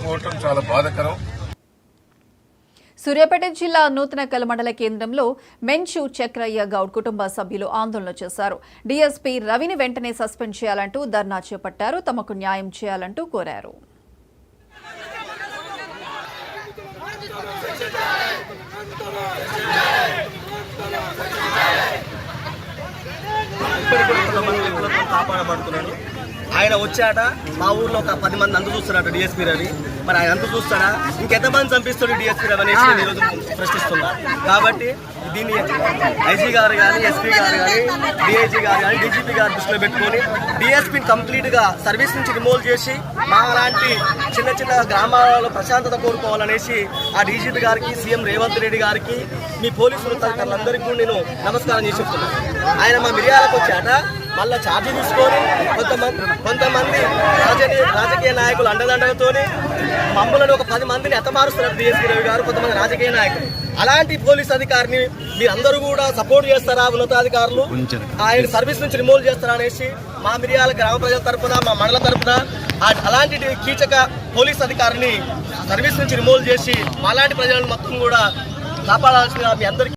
లేకపోవటం చాలా బాధాకరం. సూర్యాపేట జిల్లా నూతనకల్ మండల కేంద్రంలో మెంచు చక్రయ్య గౌడ్ కుటుంబ సభ్యులు ఆందోళన చేశారు. డీఎస్పీ రవిని వెంటనే సస్పెండ్ చేయాలంటూ ధర్నా చేపట్టారు. తమకు న్యాయం చేయాలంటూ కోరారు. కాపాడబడుతున్నాడు. ఆయన వచ్చాట మా ఊర్లో ఒక 10 మంది అంత చూస్తున్నాడు డిఎస్పీ రవి. మరి ఆయన అంత చూస్తాడా, ఇంకెంతమంది చంపిస్తాడు డిఎస్పీ రవి అనేసి ఈరోజు ప్రశ్నిస్తున్నారు. కాబట్టి దీన్ని ఐజీ గారు కానీ, ఎస్పీ గారు కానీ, డిఐజీ గారు కానీ, డీజీపీ గారు దృష్టిలో పెట్టుకొని డిఎస్పీని కంప్లీట్గా సర్వీస్ నుంచి రిమూవ్ చేసి మా లాంటి చిన్న చిన్న గ్రామాలలో ప్రశాంతత కోరుకోవాలనేసి ఆ డీజీపీ గారికి, సీఎం రేవంత్ రెడ్డి గారికి, మీ పోలీసులు తదితరులందరికీ నేను నమస్కారం చేసి చెప్తున్నాను. ఆయన మా మిర్యాలకు వచ్చాట మళ్ళీ ఛార్జీ తీసుకొని కొంతమంది రాజకీయ నాయకులు అండదండలతో మమ్మల్ని ఒక 10 మందిని ఎత్తమారుస్తున్నారు డిఎస్పీ రవి గారు, కొంతమంది రాజకీయ నాయకులు. అలాంటి పోలీస్ అధికారిని మీరందరూ కూడా సపోర్ట్ చేస్తారా? ఉన్నతాధికారులు ఆయన సర్వీస్ నుంచి రిమూవ్ చేస్తారా అనేసి మా మిర్యాల గ్రామ ప్రజల తరఫున, మా మండల తరఫున అలాంటి కీచక పోలీస్ అధికారిని సర్వీస్ నుంచి రిమూవ్ చేసి మాలాంటి ప్రజలను మొత్తం కూడా కాపాడాల్సిన మీ అందరికీ